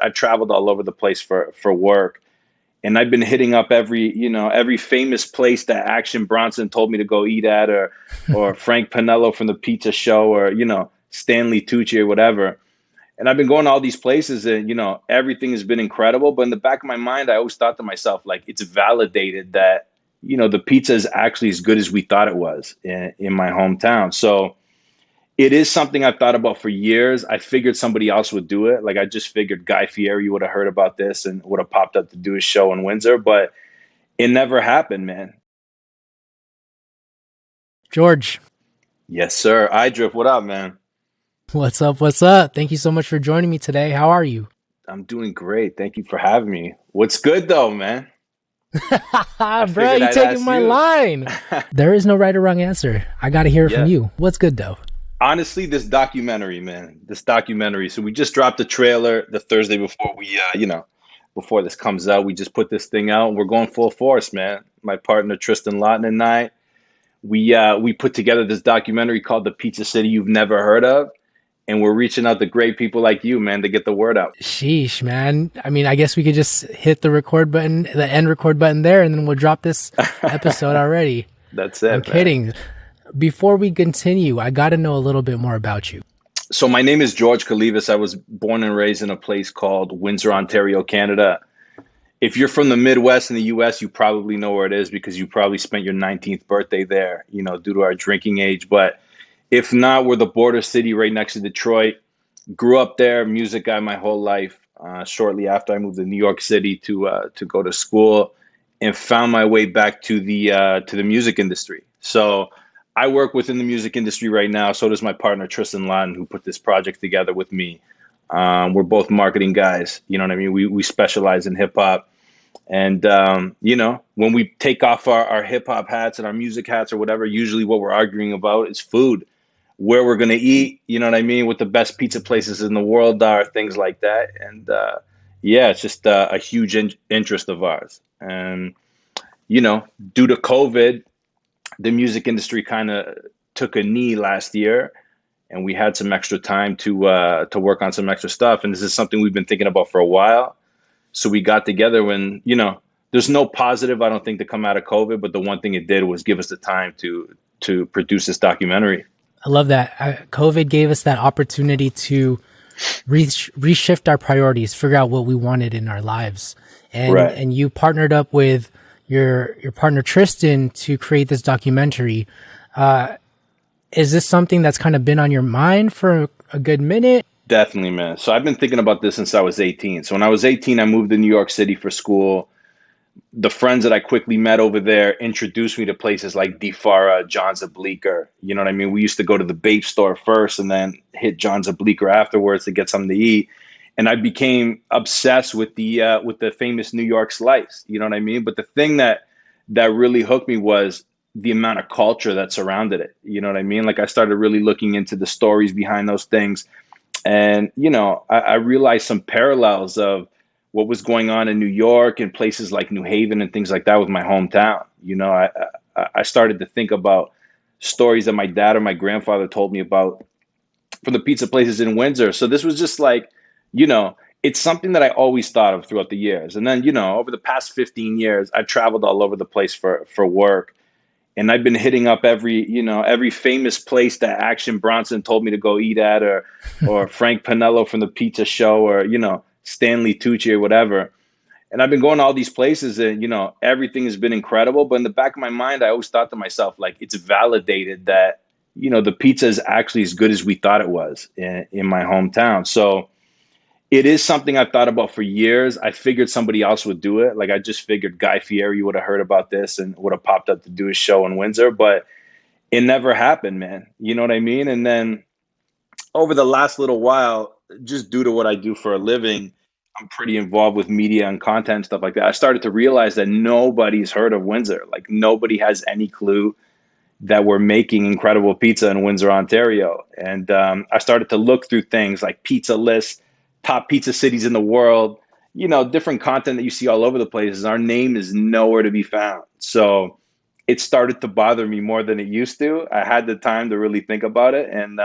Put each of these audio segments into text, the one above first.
I've traveled all over the place for work, and I've been hitting up every famous place that Action Bronson told me to go eat at, or Frank Pinello from the Pizza Show, or Stanley Tucci or whatever. And I've been going to all these places, and everything has been incredible. But in the back of my mind, I always thought to myself, like, it's validated that the pizza is actually as good as we thought it was in my hometown. So it is something I've thought about for years. I figured somebody else would do it. Like, I just figured Guy Fieri would have heard about this and would have popped up to do his show in Windsor, but it never happened, man. George, Yes, sir. Idrift, what up, man? what's up? What's up? Thank you so much for joining me today. How are you? I'm doing great. Thank you for having me. What's good though, man? I Bro, figured you I'd taking ask my you. line. There is no right or wrong answer. I got to hear it from Yeah. you. What's good though? Honestly, this documentary, man, this documentary. So we just dropped the trailer the Thursday before before this comes out. We just put this thing out, and we're going full force, man. My partner Tristan and I, we put together this documentary called The Pizza City You've Never Heard of, and we're reaching out to great people like you, man, to get the word out. Sheesh, man. I mean, I guess we could just hit the record button, the end record button there, and then we'll drop this episode already. That's I'm it, man. kidding. Before we continue, I got to know a little bit more about you. So my name is George Kalivas. I was born and raised in a place called Windsor, Ontario, Canada. If you're from the Midwest in the US, you probably know where it is because you probably spent your 19th birthday there, due to our drinking age. But if not, we're the border city right next to Detroit. Grew up there, music guy my whole life. Shortly after, I moved to New York City to go to school, and found my way back to the music industry. So I work within the music industry right now. So does my partner Tristan, who put this project together with me. We're both marketing guys. You know what I mean? We specialize in hip hop. And, when we take off our hip hop hats and our music hats or whatever, usually what we're arguing about is food, where we're going to eat, you know what I mean? What the best pizza places in the world are, things like that. And, yeah, it's just a huge interest of ours. And, due to COVID, the music industry kind of took a knee last year, and we had some extra time to work on some extra stuff. And this is something we've been thinking about for a while. So we got together when, there's no positive, I don't think, to come out of COVID, but the one thing it did was give us the time to produce this documentary. I love that. COVID gave us that opportunity to reshift our priorities, figure out what we wanted in our lives. And Right. and you partnered up with your partner Tristan to create this documentary. Is this something that's kind of been on your mind for a good minute? Definitely, man. So I've been thinking about this since I was 18. So when I was 18, I moved to New York City for school. The friends that I quickly met over there introduced me to places like DeFara, John's of Bleecker. You know what I mean? We used to go to the Bape store first and then hit John's of Bleecker afterwards to get something to eat. And I became obsessed with the famous New York slice. You know what I mean? But the thing that really hooked me was the amount of culture that surrounded it. You know what I mean? Like, I started really looking into the stories behind those things. And, I realized some parallels of what was going on in New York and places like New Haven and things like that with my hometown. I started to think about stories that my dad or my grandfather told me about from the pizza places in Windsor. So this was just like, it's something that I always thought of throughout the years. And then, over the past 15 years, I've traveled all over the place for work. And I've been hitting up every famous place that Action Bronson told me to go eat at, or Frank Pinello from the Pizza Show, or, Stanley Tucci or whatever. And I've been going to all these places, and, everything has been incredible. But in the back of my mind, I always thought to myself, like, it's validated that, the pizza is actually as good as we thought it was in my hometown. So it is something I've thought about for years. I figured somebody else would do it. Like, I just figured Guy Fieri would have heard about this and would have popped up to do his show in Windsor, but it never happened, man. You know what I mean? And then over the last little while, just due to what I do for a living, I'm pretty involved with media and content and stuff like that. I started to realize that nobody's heard of Windsor. Like, nobody has any clue that we're making incredible pizza in Windsor, Ontario. And I started to look through things like pizza lists, top pizza cities in the world, different content that you see all over the place. Our name is nowhere to be found. So it started to bother me more than it used to. I had the time to really think about it. And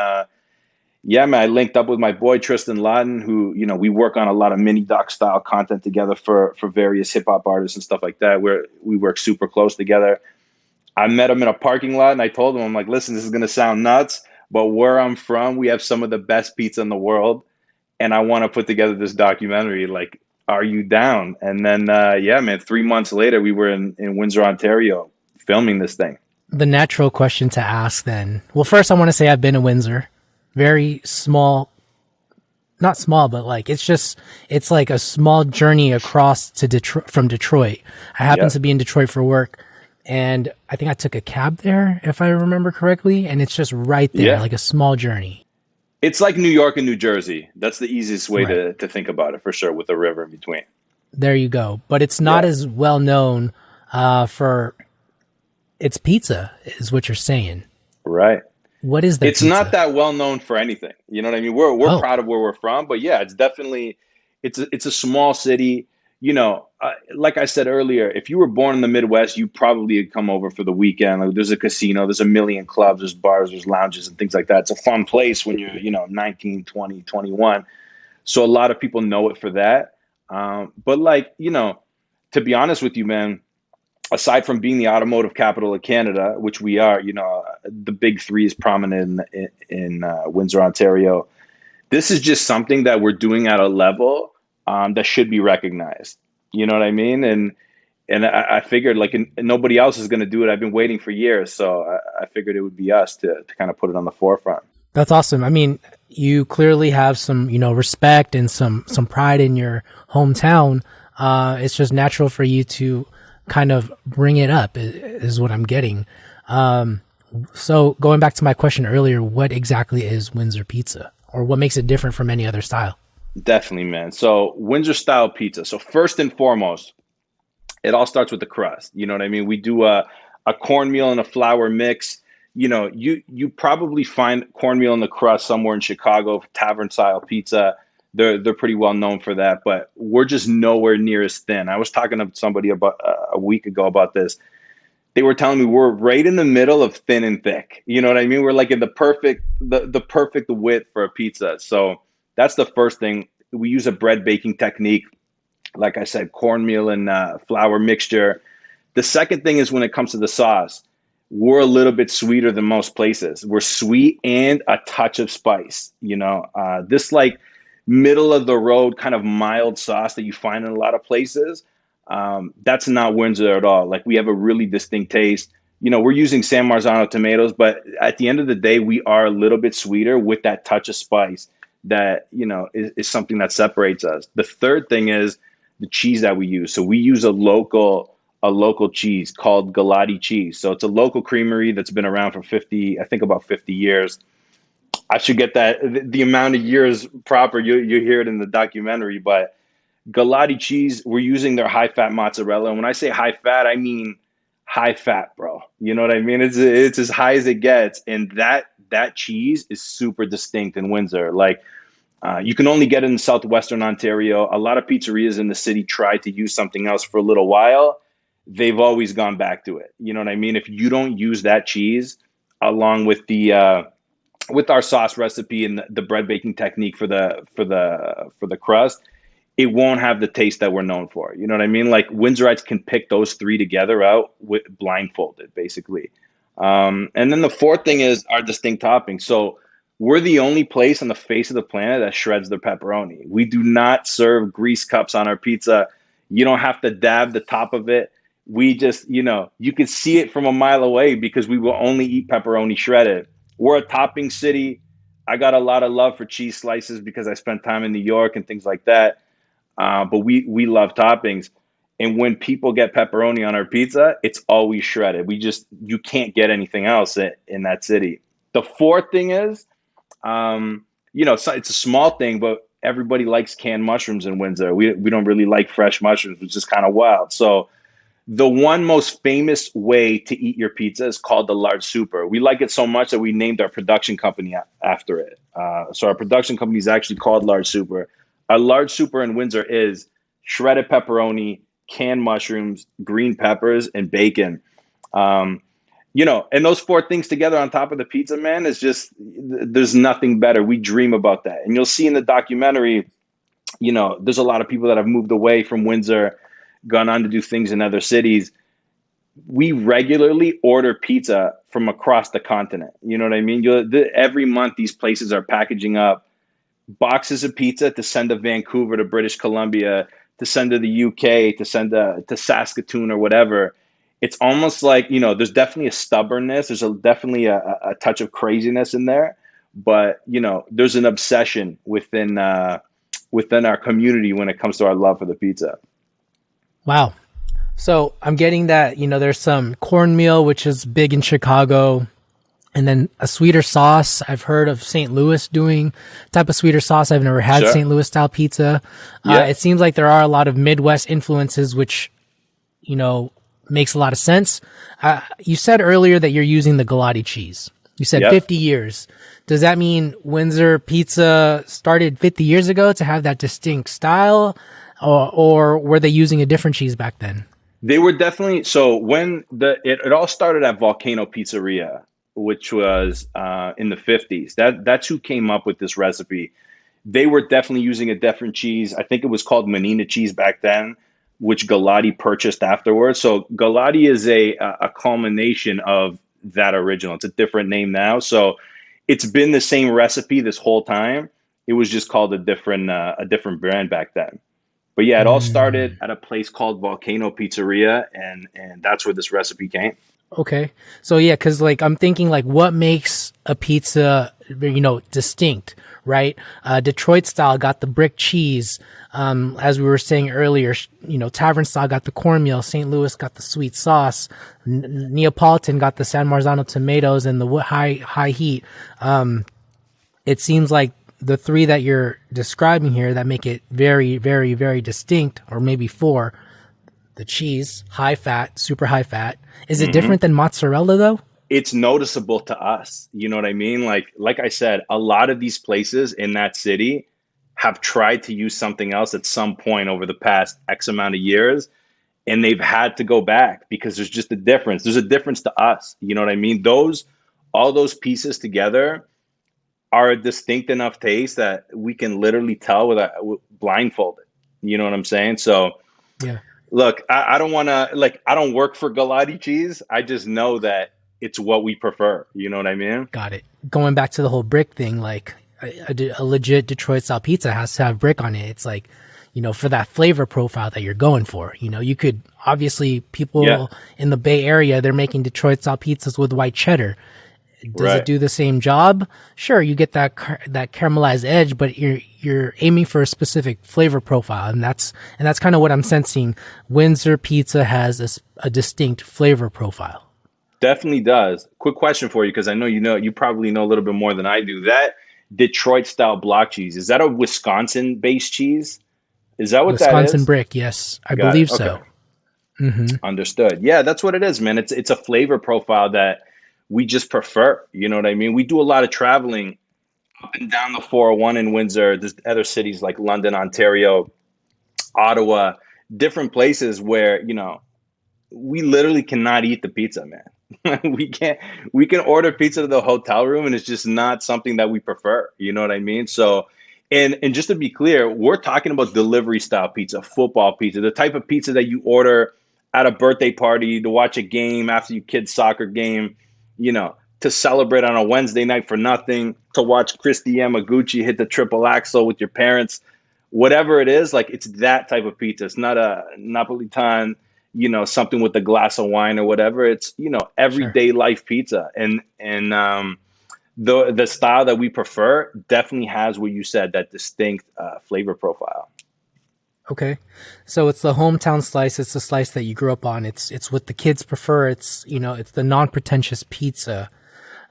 Yeah, man, I linked up with my boy Tristan Lawton, who, we work on a lot of mini doc style content together for various hip hop artists and stuff like that, where we work super close together. I met him in a parking lot and I told him, I'm like, listen, this is gonna sound nuts, but where I'm from, we have some of the best pizza in the world, and I want to put together this documentary. Like, are you down? And then, yeah, man, 3 months later, we were in Windsor, Ontario, filming this thing. The natural question to ask then. Well, first I want to say I've been to Windsor. Very small, not small, but like it's like a small journey across to Detroit from Detroit. I happened Yeah, to be in Detroit for work, and I think I took a cab there if I remember correctly, and it's just right there, yeah. like a small journey. It's like New York and New Jersey. That's the easiest way Right. to think about it for sure, with a river in between. There you go. But it's not Yeah, as well known for its pizza, is what you're saying. right. What is their It's not pizza? that well known for anything. You know what I mean? We're Oh, proud of where we're from, but yeah, it's definitely it's a small city. Like I said earlier, if you were born in the Midwest, you probably had come over for the weekend. Like, there's a casino, there's a million clubs, there's bars, there's lounges and things like that. It's a fun place when you're, 19, 20, 21. So a lot of people know it for that. But like, to be honest with you, man, aside from being the automotive capital of Canada, which we are, the big three is prominent in Windsor, Ontario. This is just something that we're doing at a level that should be recognized. You know what I mean? And I figured, like, nobody else is going to do it. I've been waiting for years, so I figured it would be us to kind of put it on the forefront. that's awesome. I mean, you clearly have some, respect and some pride in your hometown. It's just natural for you to kind of bring it up, is what I'm getting. Um, so going back to my question earlier, what exactly is Windsor pizza, or what makes it different from any other style? Definitely, man. So Windsor style pizza. So first and foremost, it all starts with the crust. You know what I mean? We do a cornmeal and a flour mix. You probably find cornmeal in the crust somewhere in Chicago, tavern style pizza. They're pretty well known for that, but we're just nowhere near as thin. I was talking to somebody about a week ago about this. They were telling me we're right in the middle of thin and thick. You know what I mean? We're like in the perfect width for a pizza. So that's the first thing. We use a bread baking technique, like I said, cornmeal and flour mixture. The second thing is when it comes to the sauce, we're a little bit sweeter than most places. We're sweet and a touch of spice. This like middle of the road kind of mild sauce that you find in a lot of places. That's not Windsor at all. Like, we have a really distinct taste. We're using San Marzano tomatoes, but at the end of the day, we are a little bit sweeter with that touch of spice that, is something that separates us. The third thing is the cheese that we use. So we use a local cheese called Galati Cheese. So it's a local creamery that's been around for 50, I think about 50 years. I should get that the amount of years proper. You hear it in the documentary, but Galati Cheese, we're using their high fat mozzarella. And when I say high fat, I mean high fat, bro. You know what I mean? It's as high as it gets, and that cheese is super distinct in Windsor. Like, you can only get it in southwestern Ontario. A lot of pizzerias in the city tried to use something else for a little while. They've always gone back to it. You know what I mean? If you don't use that cheese along with our sauce recipe and the bread baking technique for the crust, it won't have the taste that we're known for. You know what I mean? Like, Windsorites can pick those three together out with blindfolded, basically. And then the fourth thing is our distinct topping. So we're the only place on the face of the planet that shreds their pepperoni. We do not serve grease cups on our pizza. You don't have to dab the top of it. We just, you can see it from a mile away because we will only eat pepperoni shredded. We're a topping city. I got a lot of love for cheese slices because I spent time in New York and things like that. But we love toppings. And when people get pepperoni on our pizza, it's always shredded. You can't get anything else in that city. The fourth thing is, it's a small thing, but everybody likes canned mushrooms in Windsor. We don't really like fresh mushrooms, which is kind of wild. So the one most famous way to eat your pizza is called the large super. We like it so much that we named our production company after it. So our production company is actually called Large Super. A large super in Windsor is shredded pepperoni, canned mushrooms, green peppers, and bacon. Um, And those four things together on top of the pizza, man, is just, there's nothing better. We dream about that. And you'll see in the documentary, there's a lot of people that have moved away from Windsor, gone on to do things in other cities. We regularly order pizza from across the continent. You know what I mean? Every month, these places are packaging up boxes of pizza to send to Vancouver, to British Columbia, to send to the UK, to send to Saskatoon or whatever. It's almost like, there's definitely a stubbornness. There's definitely a touch of craziness in there. But, there's an obsession within our community when it comes to our love for the pizza. Wow. So I'm getting that, there's some cornmeal, which is big in Chicago, and then a sweeter sauce. I've heard of St. Louis doing type of sweeter sauce. I've never had Sure. St. Louis style pizza. Yeah. It seems like there are a lot of Midwest influences, which, makes a lot of sense. You said earlier that you're using the Galati cheese. You said Yep. 50 years. Does that mean Windsor pizza started 50 years ago to have that distinct style? Or were they using a different cheese back then? They were definitely, so when it all started at Volcano Pizzeria, which was in the 50s. That's who came up with this recipe. They were definitely using a different cheese. I think it was called Menina cheese back then, which Galati purchased afterwards. So Galati is a culmination of that original. It's a different name now. So it's been the same recipe this whole time. It was just called a different brand back then. But yeah, it all started Mm. at a place called Volcano Pizzeria, and that's where this recipe came. Okay. So yeah, because like I'm thinking like what makes a pizza, distinct, right? Detroit style got the brick cheese. As we were saying earlier, Tavern style got the cornmeal. St. Louis got the sweet sauce. Neapolitan got the San Marzano tomatoes and the high heat. It seems like the three that you're describing here that make it very, very, very distinct, or maybe four, the cheese, high fat, super high fat. Is it Hmm. different than mozzarella though? It's noticeable to us. You know what I mean? Like I said, a lot of these places in that city have tried to use something else at some point over the past X amount of years, and they've had to go back because there's just a difference. There's a difference to us. You know what I mean? All those pieces together are a distinct enough taste that we can literally tell blindfolded. You know what I'm saying? So Yeah. look, I don't want to, I don't work for Galati Cheese. I just know that it's what we prefer. You know what I mean? Got it. Going back to the whole brick thing, like a legit Detroit style pizza has to have brick on it. It's like, for that flavor profile that you're going for. You could obviously Yeah, people in the Bay Area, they're making Detroit style pizzas with white cheddar. Does it right. do the same job? Sure, you get that caramelized edge, but you're aiming for a specific flavor profile, and that's kind of what I'm sensing. Windsor pizza has a distinct flavor profile. Definitely does. Quick question for you, because I know you probably know a little bit more than I do. That Detroit style block cheese, is that a Wisconsin based cheese? Is that what that Wisconsin is? brick, yes, I Got it. believe Okay. so. Hmm. Understood. Yeah, that's what it is, man. It's a flavor profile that we just prefer. You know what I mean? We do a lot of traveling up and down the 401 in Windsor. There's other cities like London, Ontario, Ottawa, different places where, we literally cannot eat the pizza, man. We can order pizza to the hotel room and it's just not something that we prefer. You know what I mean? So, and just to be clear, we're talking about delivery style pizza, football pizza, the type of pizza that you order at a birthday party, to watch a game after your kid's soccer game, to celebrate on a Wednesday night for nothing, to watch Christy Yamaguchi hit the triple axel with your parents, whatever it is, like it's that type of pizza. It's not a Napolitan, something with a glass of wine or whatever. It's, Sure. everyday life pizza. And the style that we prefer definitely has what you said, that distinct flavor profile. Okay. So it's the hometown slice. It's the slice that you grew up on. It's what the kids prefer. It's the non-pretentious pizza.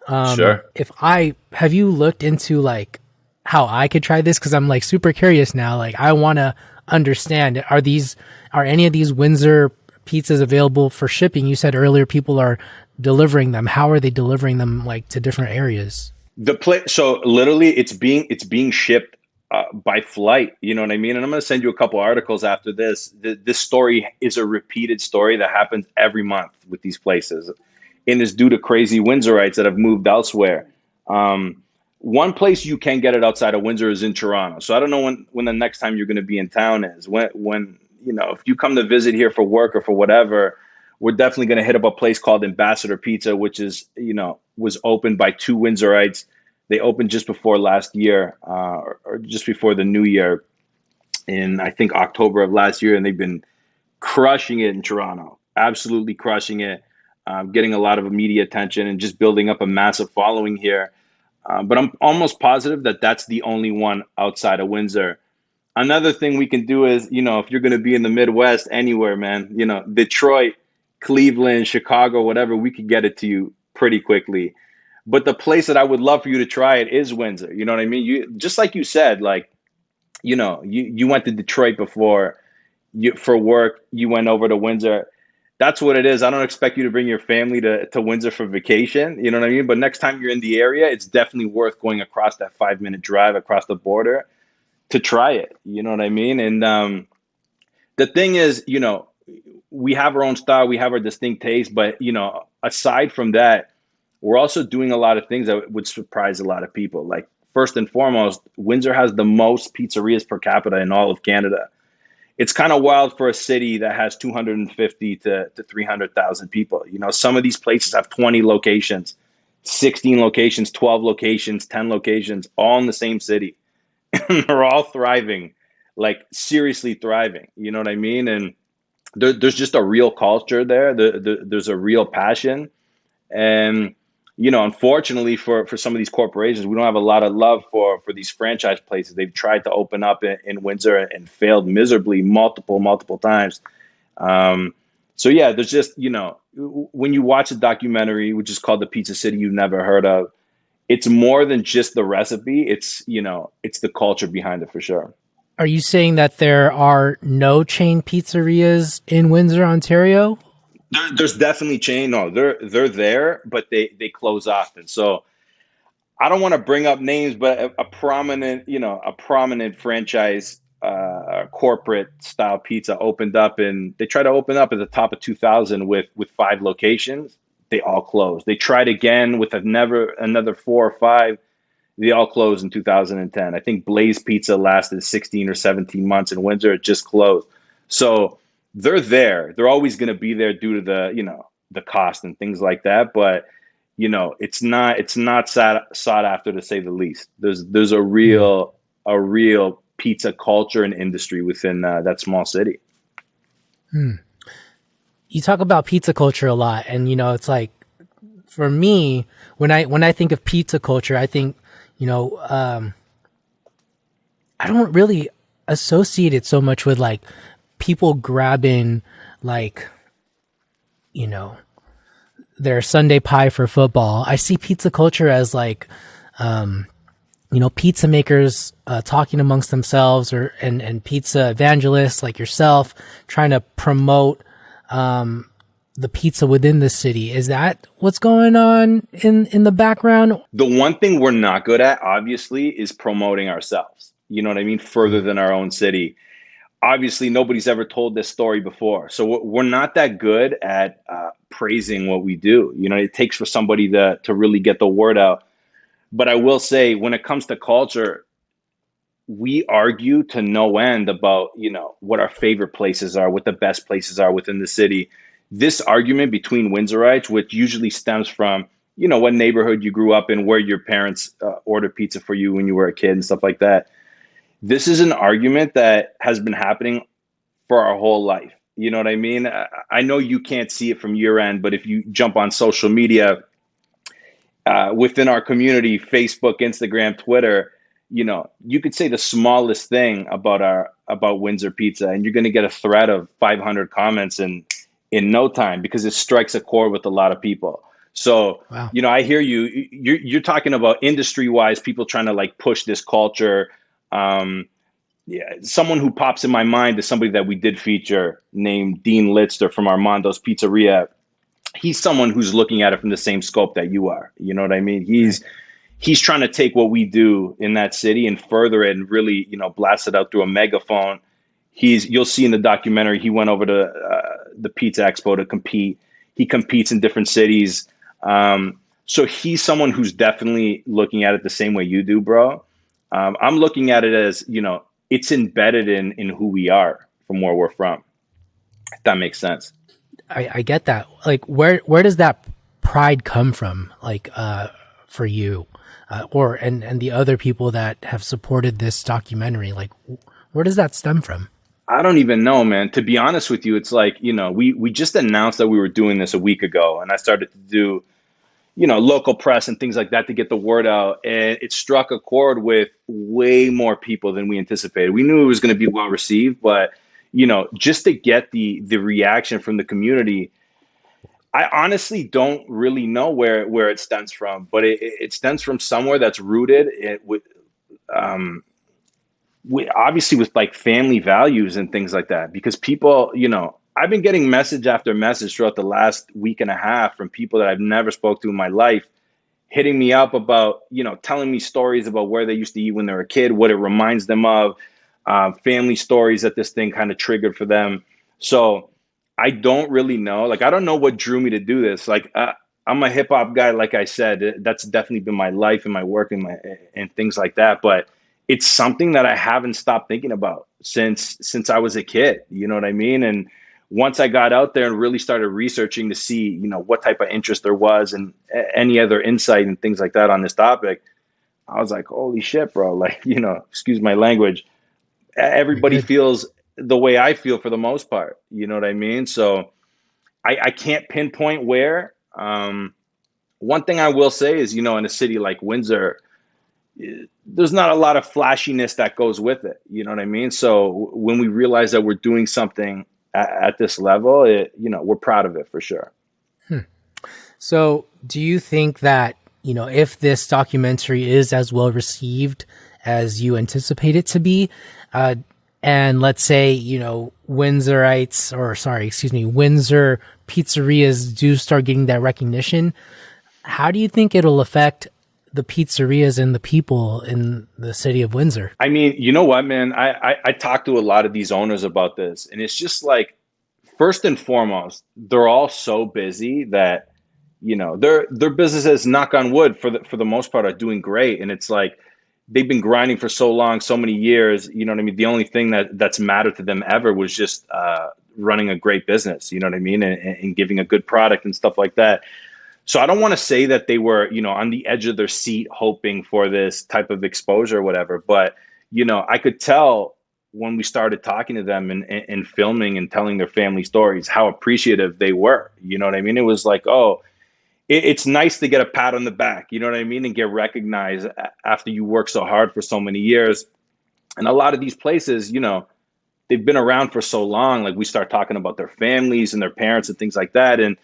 Sure. If I have you looked into like how I could try this? Cause I'm like super curious now. Like I want to understand, are any of these Windsor pizzas available for shipping? You said earlier people are delivering them. How are they delivering them like to different areas? So literally it's being shipped by flight. You know what I mean? And I'm going to send you a couple articles after this. This story is a repeated story that happens every month with these places. and it's due to crazy Windsorites that have moved elsewhere. One place you can get it outside of Windsor is in Toronto. So I don't know when the next time you're going to be in town is. When if you come to visit here for work or for whatever, we're definitely going to hit up a place called Ambassador Pizza, which is was opened by two Windsorites. They opened just before last year, or just before the new year, in I think October of last year, and they've been crushing it in Toronto, absolutely crushing it, getting a lot of media attention and just building up a massive following here. But I'm almost positive that that's the only one outside of Windsor. Another thing we can do is, if you're going to be in the Midwest anywhere, man, Detroit, Cleveland, Chicago, whatever, we could get it to you pretty quickly. But the place that I would love for you to try it is Windsor. You know what I mean? You just like you said, like, you went to Detroit before. For work, you went over to Windsor. That's what it is. I don't expect you to bring your family to Windsor for vacation. You know what I mean? But next time you're in the area, it's definitely worth going across that 5-minute drive across the border to try it. You know what I mean? And the thing is, we have our own style, we have our distinct taste, but aside from that, we're also doing a lot of things that would surprise a lot of people. Like, first and foremost, Windsor has the most pizzerias per capita in all of Canada. It's kind of wild for a city that has 250 to 300,000 people. Some of these places have 20 locations, 16 locations, 12 locations, 10 locations, all in the same city. And they're all thriving, like seriously thriving. You know what I mean? And there's just a real culture there. There's a real passion. And, unfortunately for some of these corporations, we don't have a lot of love for these franchise places. They've tried to open up in Windsor and failed miserably multiple times. So yeah, there's just, when you watch a documentary, which is called The Pizza City You've Never Heard of, it's more than just the recipe. It's the culture behind it for sure. Are you saying that there are no chain pizzerias in Windsor, Ontario? There's definitely chain. No, they're there, but they close often. So I don't want to bring up names, but a prominent franchise, corporate style pizza opened up, and they tried to open up at the top of 2000 with 5 locations. They all closed. They tried again with another 4 or 5. They all closed in 2010. I think Blaze Pizza lasted 16 or 17 months in Windsor. It just closed. So they're there. They're always going to be there due to the cost and things like that. But it's not sought after, to say the least. There's a real pizza culture and industry within that small city. You talk about pizza culture a lot, and it's like, for me, when I think of pizza culture, I think I don't really associate it so much with like people grabbing like their Sunday pie for football. I see pizza culture as like pizza makers talking amongst themselves, and pizza evangelists like yourself trying to promote the pizza within the city. Is that what's going on in the background? The one thing we're not good at, obviously, is promoting ourselves. You know what I mean? Further than our own city. Obviously, nobody's ever told this story before. So we're not that good at praising what we do. It takes for somebody to really get the word out. But I will say, when it comes to culture, we argue to no end about, what our favorite places are, what the best places are within the city. This argument between Windsorites, which usually stems from, what neighborhood you grew up in, where your parents ordered pizza for you when you were a kid and stuff like that. This is an argument that has been happening for our whole life. You know what I mean? I know you can't see it from your end, but if you jump on social media, within our community, Facebook, Instagram, Twitter, you could say the smallest thing about Windsor Pizza, and you're going to get a thread of 500 comments in no time, because it strikes a chord with a lot of people. So, wow. I hear you're talking about industry wise, people trying to like push this culture. Someone who pops in my mind is somebody that we did feature named Dean Litster from Armando's Pizzeria. He's someone who's looking at it from the same scope that you are. You know what I mean? He's trying to take what we do in that city and further it and really, blast it out through a megaphone. You'll see in the documentary, he went over to the Pizza Expo to compete. He competes in different cities. So he's someone who's definitely looking at it the same way you do, bro. I'm looking at it as, it's embedded in who we are from where we're from. If that makes sense. I get that. Like, where does that pride come from? Like, for you, or and the other people that have supported this documentary. Like, where does that stem from? I don't even know, man. To be honest with you, it's like, we just announced that we were doing this a week ago, and I started to do, local press and things like that to get the word out. And it struck a chord with way more people than we anticipated. We knew it was going to be well received, but, just to get the reaction from the community, I honestly don't really know where it stems from, but it stems from somewhere that's rooted um, obviously with like family values and things like that. Because people, I've been getting message after message throughout the last week and a half from people that I've never spoke to in my life, hitting me up about, telling me stories about where they used to eat when they were a kid, what it reminds them of, family stories that this thing kind of triggered for them. So I don't really know. Like, I don't know what drew me to do this. Like, I'm a hip hop guy. Like I said, that's definitely been my life and my work and things like that. But it's something that I haven't stopped thinking about since I was a kid. You know what I mean? And once I got out there and really started researching to see, what type of interest there was and any other insight and things like that on this topic, I was like, holy shit, bro. Like, excuse my language. You're Everybody good. feels the way I feel for the most part. You know what I mean? So I can't pinpoint where. One thing I will say is, in a city like Windsor, there's not a lot of flashiness that goes with it. You know what I mean? So when we realize that we're doing something at this level, we're proud of it for sure. Hmm. So, do you think that, if this documentary is as well received as you anticipate it to be, uh, and let's say, Windsorites, or sorry, excuse me, Windsor pizzerias do start getting that recognition, how do you think it'll affect the pizzerias and the people in the city of Windsor? I mean, you know what, man? I talked to a lot of these owners about this, and it's just like, first and foremost, they're all so busy that, their businesses, knock on wood, for the most part, are doing great. And it's like they've been grinding for so long, so many years. You know what I mean? The only thing that's mattered to them ever was just running a great business. You know what I mean? And giving a good product and stuff like that. So I don't want to say that they were, on the edge of their seat hoping for this type of exposure or whatever. But, I could tell when we started talking to them and filming and telling their family stories, how appreciative they were. You know what I mean? It was like, oh, it's nice to get a pat on the back, you know what I mean? And get recognized after you work so hard for so many years. And a lot of these places, they've been around for so long. Like, we start talking about their families and their parents and things like that. And,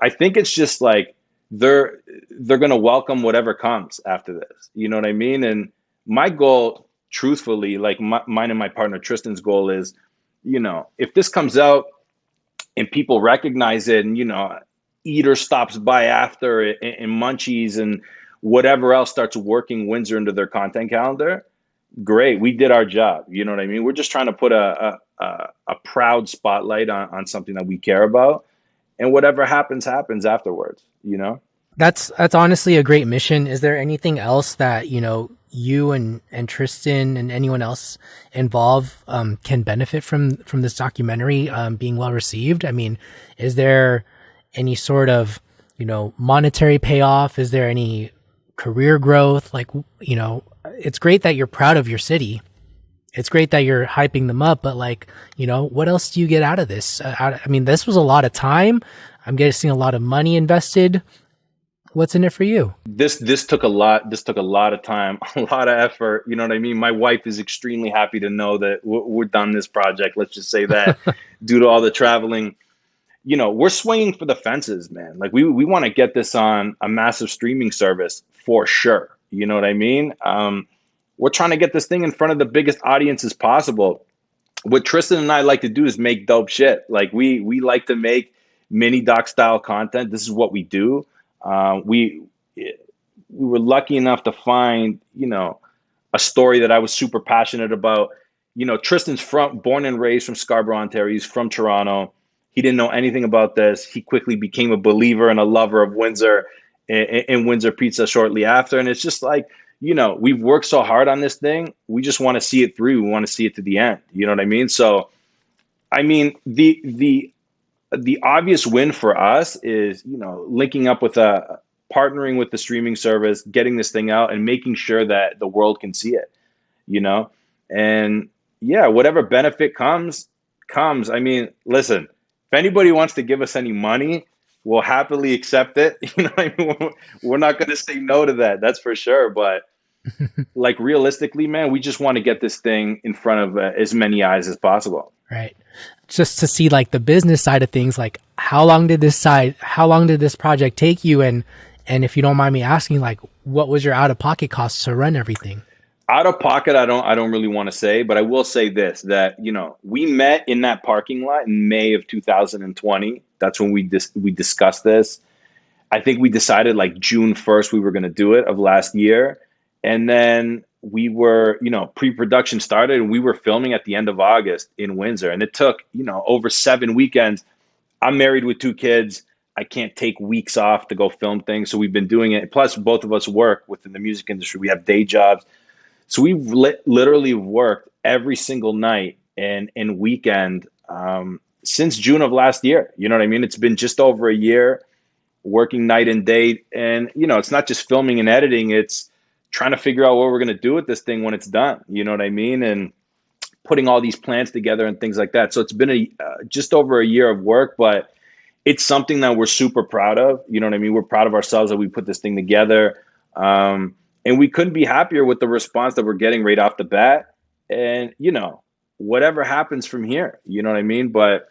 I think it's just like they're going to welcome whatever comes after this. You know what I mean? And my goal, truthfully, like mine and my partner Tristan's goal is, if this comes out and people recognize it, and Eater stops by after it, and Munchies and whatever else starts working Windsor into their content calendar, great, we did our job. You know what I mean? We're just trying to put a proud spotlight on something that we care about, and whatever happens afterwards. That's honestly a great mission. Is there anything else that, you and Tristan and anyone else involved can benefit from this documentary being well received? I mean, is there any sort of, monetary payoff? Is there any career growth? Like, it's great that you're proud of your city. It's great that you're hyping them up, but like, what else do you get out of this? I mean, this was a lot of time. I'm guessing a lot of money invested. What's in it for you? This took a lot. This took a lot of time, a lot of effort. You know what I mean? My wife is extremely happy to know that we're done this project. Let's just say that, due to all the traveling, we're swinging for the fences, man. Like, we want to get this on a massive streaming service for sure. You know what I mean? We're trying to get this thing in front of the biggest audiences possible. What Tristan and I like to do is make dope shit. Like, we like to make mini doc style content. This is what we do. We were lucky enough to find, a story that I was super passionate about. Tristan's born and raised from Scarborough, Ontario. He's from Toronto. He didn't know anything about this. He quickly became a believer and a lover of Windsor and Windsor Pizza shortly after. And it's just like, we've worked so hard on this thing. We just want to see it through. We want to see it to the end. You know what I mean? So, I mean, the obvious win for us is, linking up with partnering with the streaming service, getting this thing out and making sure that the world can see it, you know? And yeah, whatever benefit comes. I mean, listen, if anybody wants to give us any money, we'll happily accept it. You know what I mean? We're not going to say no to that. That's for sure. But like realistically, man, we just want to get this thing in front of as many eyes as possible. Right. Just to see like the business side of things, like how long did this project take you? And if you don't mind me asking, like what was your out of pocket costs to run everything? Out of pocket, I don't really want to say, but I will say this, that, we met in that parking lot in May of 2020. That's when we discussed this. I think we decided like June 1st we were going to do it of last year. And then we were, pre-production started and we were filming at the end of August in Windsor. And it took, over 7 weekends. I'm married with 2 kids. I can't take weeks off to go film things. So we've been doing it. Plus, both of us work within the music industry. We have day jobs. So we've literally worked every single night and weekend since June of last year. You know what I mean? It's been just over a year working night and day. And, it's not just filming and editing. It's trying to figure out what we're going to do with this thing when it's done. You know what I mean? And putting all these plans together and things like that. So it's been just over a year of work, but it's something that we're super proud of. You know what I mean? We're proud of ourselves that we put this thing together. And we couldn't be happier with the response that we're getting right off the bat. And, whatever happens from here, you know what I mean? But,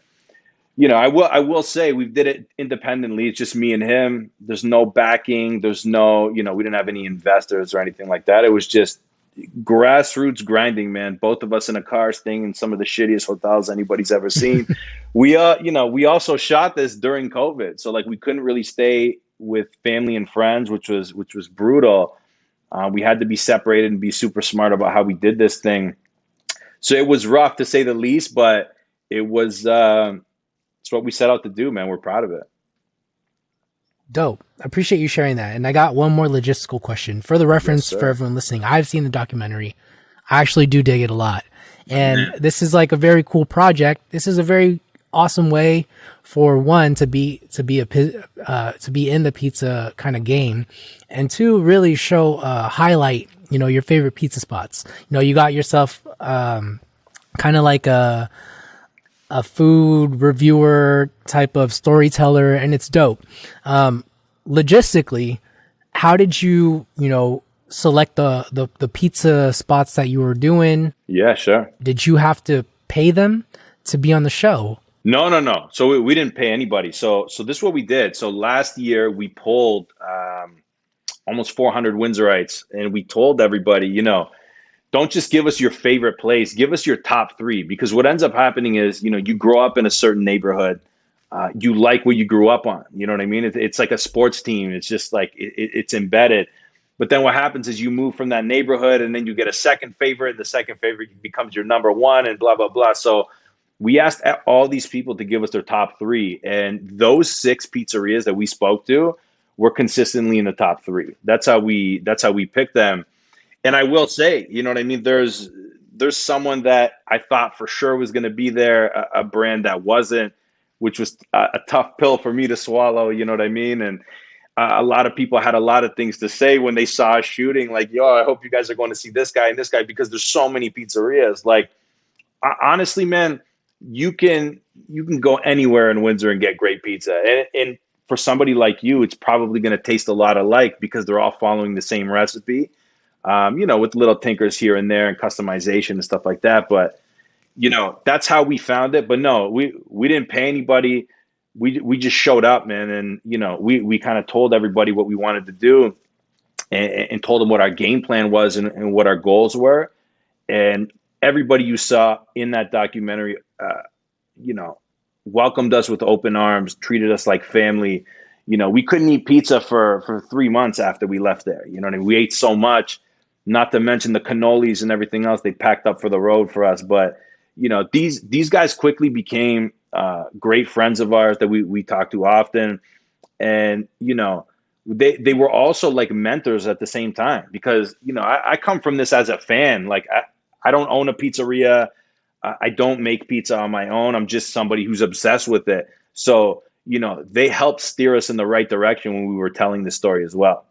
I will say we did it independently. It's just me and him. There's no backing. There's no, we didn't have any investors or anything like that. It was just grassroots grinding, man. Both of us in a car staying in some of the shittiest hotels anybody's ever seen. We also shot this during COVID. So like we couldn't really stay with family and friends, which was brutal. We had to be separated and be super smart about how we did this thing. So it was rough to say the least, but it was, it's what we set out to do, man. We're proud of it. Dope. I appreciate you sharing that. And I got one more logistical question for the reference Yes, for everyone listening. I've seen the documentary. I actually do dig it a lot. And this is like a very cool project. This is a very awesome way for one to be in the pizza kind of game, and two, really show highlight your favorite pizza spots. You got yourself kind of like a food reviewer type of storyteller, and it's dope. Logistically, how did you select the pizza spots that you were doing? Yeah, sure. Did you have to pay them to be on the show? No. So we didn't pay anybody. So this is what we did. So last year we polled almost 400 Windsorites, and we told everybody, don't just give us your favorite place, give us your top 3, because what ends up happening is, you grow up in a certain neighborhood, you like what you grew up on. You know what I mean? It's like a sports team. It's just like it's embedded. But then what happens is you move from that neighborhood, and then you get a second favorite. The second favorite becomes your number 1, and blah blah blah. So we asked all these people to give us their top 3, and those 6 pizzerias that we spoke to were consistently in the top 3. That's how we picked them. And I will say, you know what I mean? There's someone that I thought for sure was going to be there, a brand that wasn't, which was a tough pill for me to swallow. You know what I mean? And a lot of people had a lot of things to say when they saw us shooting, like, yo, I hope you guys are going to see this guy and this guy, because there's so many pizzerias. Like, honestly, man, you can go anywhere in Windsor and get great pizza. And for somebody like you, it's probably going to taste a lot alike because they're all following the same recipe, with little tinkers here and there and customization and stuff like that. But, that's how we found it. But no, we didn't pay anybody. We just showed up, man. And, we kind of told everybody what we wanted to do and told them what our game plan was and what our goals were. And everybody you saw in that documentary, welcomed us with open arms, treated us like family. We couldn't eat pizza for 3 months after we left there. You know what I mean? We ate so much, not to mention the cannolis and everything else they packed up for the road for us. But, these guys quickly became great friends of ours that we talk to often. And, they were also like mentors at the same time, because, I come from this as a fan. Like, I don't own a pizzeria. I don't make pizza on my own. I'm just somebody who's obsessed with it. So, they helped steer us in the right direction when we were telling the story as well.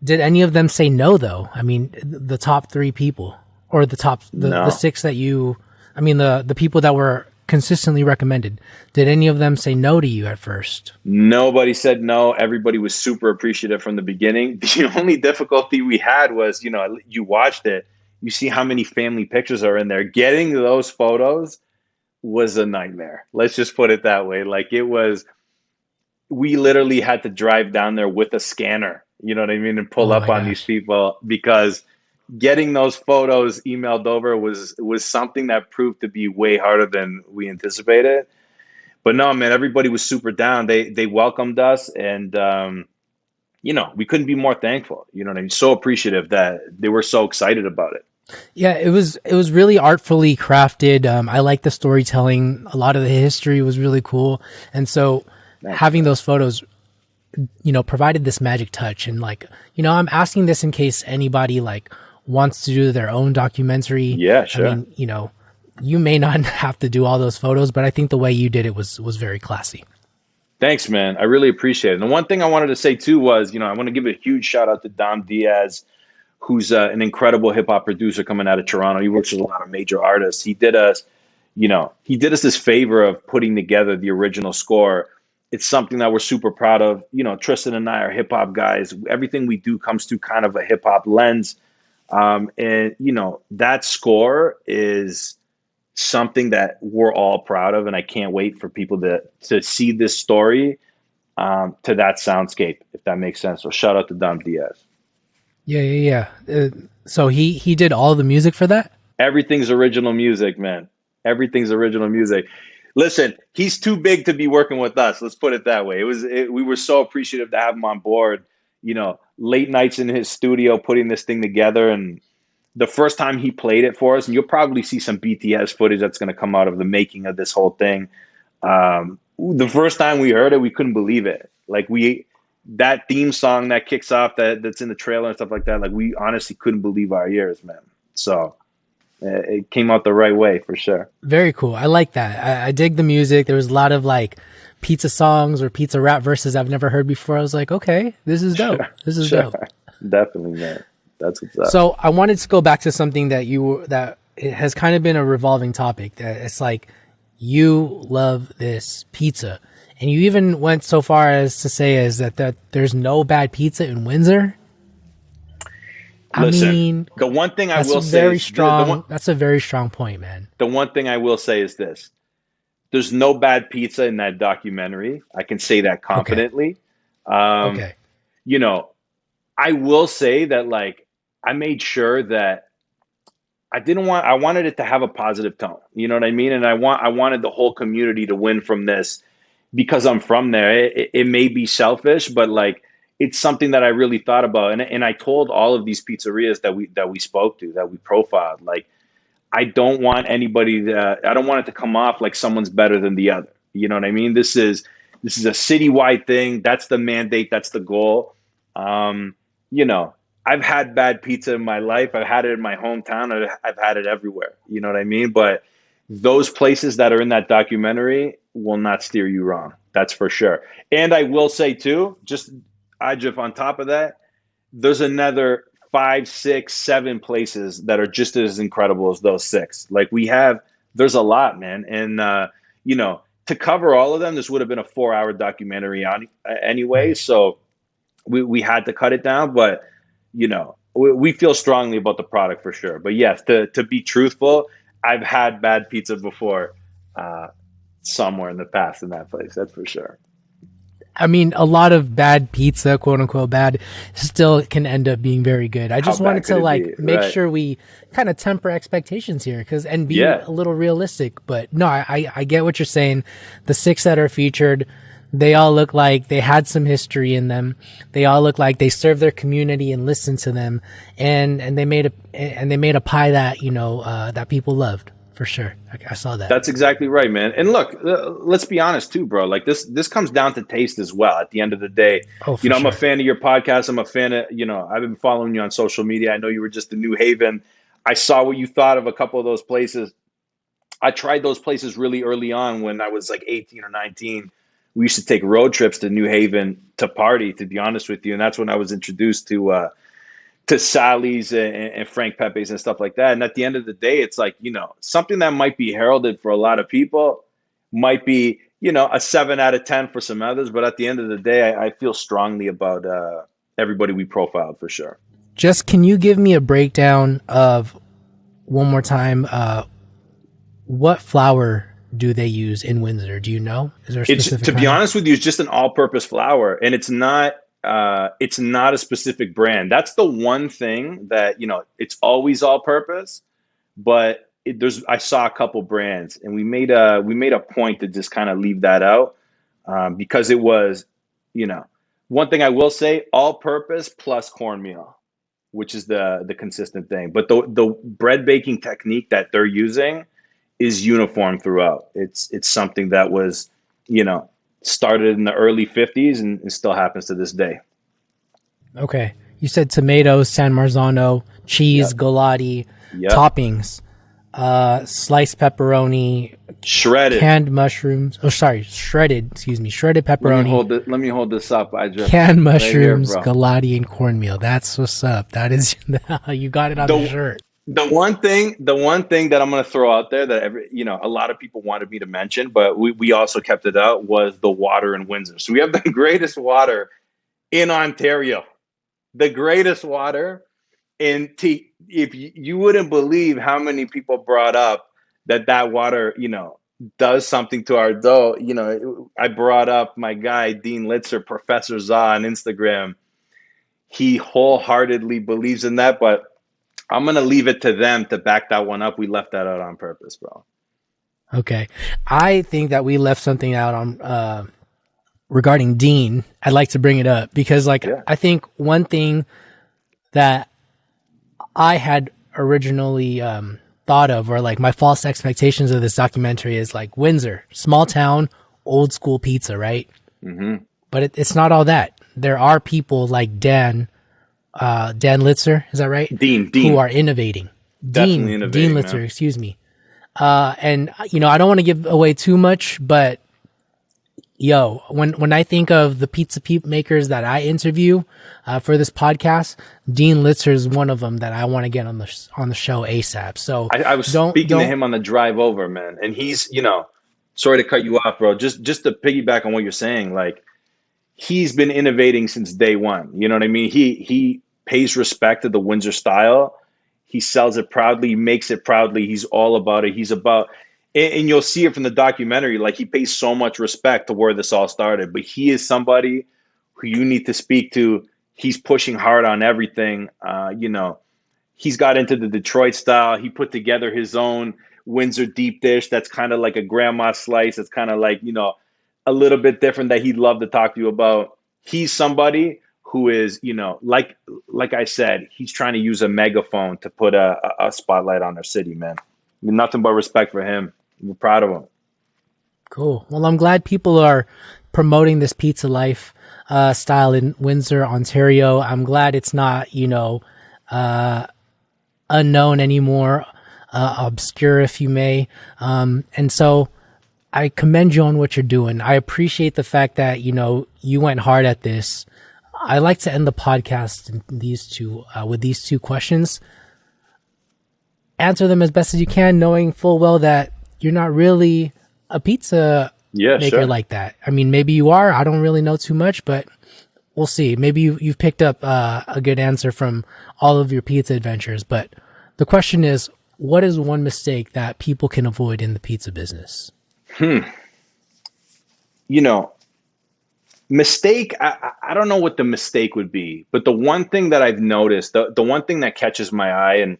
Did any of them say no, though? I mean, the top three people, or the No. six that the people that were consistently recommended, did any of them say no to you at first? Nobody said no. Everybody was super appreciative from the beginning. The only difficulty we had was, you watched it, you see how many family pictures are in there. Getting those photos was a nightmare. Let's just put it that way. Like, we literally had to drive down there with a scanner, you know what I mean, and pull Oh up my on these gosh. people, because getting those photos emailed over was something that proved to be way harder than we anticipated. But no, man, everybody was super down. They welcomed us, and we couldn't be more thankful. You know what I mean? So appreciative that they were so excited about it. Yeah, it was really artfully crafted. I like the storytelling. A lot of the history was really cool, and so Thanks, having man. those photos, provided this magic touch. And like, I'm asking this in case anybody like wants to do their own documentary. Yeah, I sure. mean, you may not have to do all those photos, but I think the way you did it was very classy. Thanks, man. I really appreciate it. And the one thing I wanted to say too was, I want to give a huge shout out to Dom Diaz, who's an incredible hip hop producer coming out of Toronto. He works with a lot of major artists. He did us this favor of putting together the original score. It's something that we're super proud of. Tristan and I are hip hop guys. Everything we do comes through kind of a hip hop lens. And that score is something that we're all proud of, and I can't wait for people to see this story to that soundscape, if that makes sense. So shout out to Dom Diaz. Yeah, yeah, yeah. So he did all the music for that. Everything's original music, man. Everything's original music. Listen, he's too big to be working with us. Let's put it that way. We were so appreciative to have him on board. Late nights in his studio putting this thing together, and the first time he played it for us, and you'll probably see some BTS footage that's going to come out of the making of this whole thing. The first time we heard it, we couldn't believe it. Like, that theme song that kicks off that's in the trailer and stuff like that. Like, we honestly couldn't believe our ears, man. So it came out the right way for sure. Very cool. I like that. I dig the music. There was a lot of like pizza songs or pizza rap verses I've never heard before. I was like, okay, this is dope. This is Sure. dope. Definitely, man. That's what's up. So I wanted to go back to something that it has kind of been a revolving topic. That it's like, you love this pizza, and you even went so far as to say that there's no bad pizza in Windsor. Listen, I mean, the one thing I that's will a say very is strong. That's a very strong point, man. the one thing I will say is this: there's no bad pizza in that documentary. I can say that Okay. confidently. Um, Okay. I will say that, like, I made sure that I wanted it to have a positive tone. You know what I mean? And I wanted the whole community to win from this, because I'm from there. It may be selfish, but like, it's something that I really thought about. And I told all of these pizzerias that we spoke to, that we profiled, like, I don't want I don't want it to come off like someone's better than the other. You know what I mean? This is a citywide thing. That's the mandate. That's the goal. Um, you know, I've had bad pizza in my life. I've had it in my hometown. I've had it everywhere. You know what I mean? But those places that are in that documentary will not steer you wrong. That's for sure. And I will say too, just Ajif, on top of that, there's another 5, 6, 7 places that are just as incredible as those 6. Like, there's a lot, man. And, to cover all of them, this would have been a 4-hour documentary anyway. Right. So we had to cut it down, but, we feel strongly about the product for sure. But yes, to be truthful, I've had bad pizza before, somewhere in the past in that place. That's for sure. I mean, a lot of bad pizza, quote unquote bad, still can end up being very good. I How just wanted bad could to it be? like make Right. sure we kind of temper expectations here, and be Yeah. a little realistic. But no, I get what you're saying. The 6 that are featured, they all look like they had some history in them. They all look like they served their community and listened to them, and they made a pie that that people loved for sure. I saw that. That's exactly right, man. And look, let's be honest too, bro. Like this comes down to taste as well. At the end of the day, Oh, for I'm a sure. fan of your podcast. I'm a fan of, I've been following you on social media. I know you were just in New Haven. I saw what you thought of a couple of those places. I tried those places really early on when I was like 18 or 19. We used to take road trips to New Haven to party, to be honest with you. And that's when I was introduced to Sally's and Frank Pepe's and stuff like that. And at the end of the day, it's like, something that might be heralded for a lot of people might be, a 7 out of 10 for some others. But at the end of the day, I feel strongly about everybody we profiled for sure. Just can you give me a breakdown of one more time? What flour do they use in Windsor? Do you know? Is there a specific To be kind? honest with you, it's just an all-purpose flour, and it's not a specific brand. That's the one thing that it's always all-purpose, but I saw a couple brands, and we made a point to just kind of leave that out because it was, one thing I will say, all-purpose plus cornmeal, which is the consistent thing. But the bread baking technique that they're using is uniform throughout. It's something that was, started in the early 50s and still happens to this day. Okay. You said tomatoes, San Marzano, cheese, Yep. Galati, Yep. toppings, sliced pepperoni, Shredded. canned mushrooms. Oh, sorry, shredded. Excuse me, shredded pepperoni, Let me hold this up. I just canned mushrooms, right here, Galati, and cornmeal. That's what's up. That is, you got it on the shirt. The one thing that I'm going to throw out there that a lot of people wanted me to mention, but we also kept it out, was the water in Windsor. So we have the greatest water in Ontario, the greatest water. And if you wouldn't believe how many people brought up that water, does something to our dough. I brought up my guy, Dean Litzer, Professor Za on Instagram. He wholeheartedly believes in that, but I'm going to leave it to them to back that one up. We left that out on purpose, bro. Okay. I think that we left something out on regarding Dean. I'd like to bring it up because I think one thing that I had originally thought of, or like my false expectations of this documentary, is like Windsor, small town, old school pizza, right? Mm-hmm. But it's not all that. There are people like Dan Litzer, is that right? Dean. Who are innovating. Definitely innovating, Dean Litzer, man. excuse me. And I don't want to give away too much, but when I think of the pizza makers that I interview for this podcast, Dean Litzer is one of them that I want to get on the show ASAP. So I was speaking to him on the drive over, man, and he's, sorry to cut you off, bro. Just to piggyback on what you're saying, like, he's been innovating since day one. You know what I mean? He pays respect to the Windsor style. He sells it proudly, makes it proudly. He's all about it. He's about, and you'll see it from the documentary, like, he pays so much respect to where this all started. But he is somebody who you need to speak to. He's pushing hard on everything. He's got into the Detroit style. He put together his own Windsor deep dish that's kind of like a grandma slice. It's kind of like, a little bit different that he'd love to talk to you about. He's somebody who is, like I said, he's trying to use a megaphone to put a spotlight on our city, man. I mean, nothing but respect for him. We're proud of him. Cool. Well, I'm glad people are promoting this pizza life style in Windsor, Ontario. I'm glad it's not, unknown anymore, obscure, if you may. And so I commend you on what you're doing. I appreciate the fact that, you went hard at this. I like to end the podcast with these two questions. Answer them as best as you can, knowing full well that you're not really a pizza maker like that. I mean, maybe you are. I don't really know too much, but we'll see. Maybe you've picked up a good answer from all of your pizza adventures. But the question is, what is one mistake that people can avoid in the pizza business? Mistake, I don't know what the mistake would be, but the one thing that I've noticed, the one thing that catches my eye, and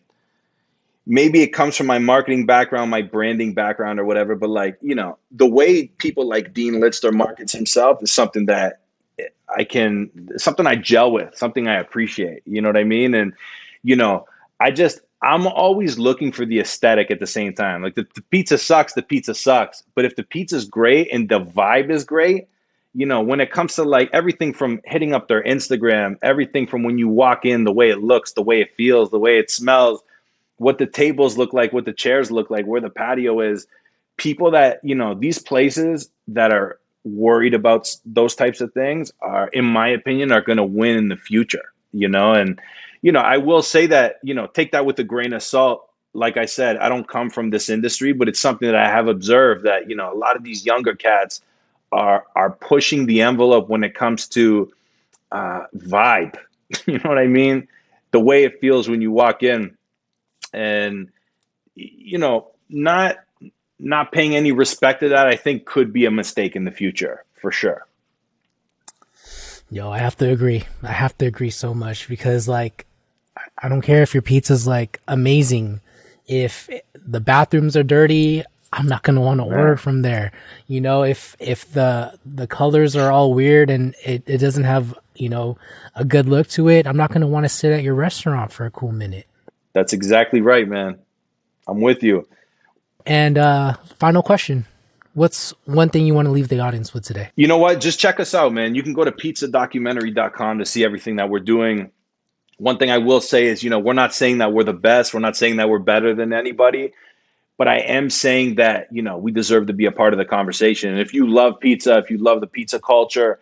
maybe it comes from my marketing background, my branding background or whatever, but the way people like Dean Litzer markets himself is something that something I gel with, something I appreciate, you know what I mean? And, I'm always looking for the aesthetic at the same time. Like the pizza sucks, the pizza sucks. But if the pizza's great and the vibe is great, when it comes to like everything from hitting up their Instagram, everything from when you walk in, the way it looks, the way it feels, the way it smells, what the tables look like, what the chairs look like, where the patio is, people that, these places that are worried about those types of things are, in my opinion, are going to win in the future, and, I will say that, take that with a grain of salt. Like I said, I don't come from this industry, but it's something that I have observed that, a lot of these younger cats are pushing the envelope when it comes to vibe. You know what I mean? The way it feels when you walk in, and not paying any respect to that, I think could be a mistake in the future for sure. Yo, I have to agree. I have to agree so much because like I don't care if your pizza's like amazing. If the bathrooms are dirty, I'm not gonna want to order from there. If the colors are all weird and it doesn't have, a good look to it, I'm not gonna want to sit at your restaurant for a cool minute. That's exactly right, man. I'm with you. And final question. What's one thing you want to leave the audience with today? You know what? Just check us out, man. You can go to pizzadocumentary.com to see everything that we're doing. One thing I will say is, we're not saying that we're the best. We're not saying that we're better than anybody. But I am saying that, we deserve to be a part of the conversation. And if you love pizza, if you love the pizza culture,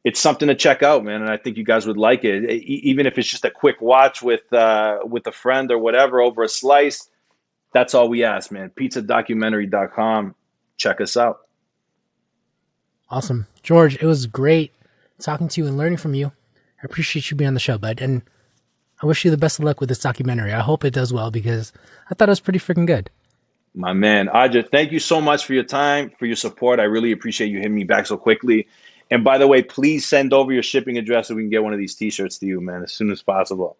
it's something to check out, man. And I think you guys would like it. Even if it's just a quick watch with a friend or whatever over a slice, that's all we ask, man. Pizzadocumentary.com. Check us out. Awesome. George, it was great talking to you and learning from you. I appreciate you being on the show, bud. And I wish you the best of luck with this documentary. I hope it does well because I thought it was pretty freaking good. My man, Aja, thank you so much for your time, for your support. I really appreciate you hitting me back so quickly. And by the way, please send over your shipping address so we can get one of these t-shirts to you, man, as soon as possible.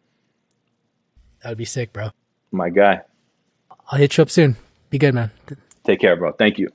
That would be sick, bro. My guy. I'll hit you up soon. Be good, man. Take care, bro. Thank you.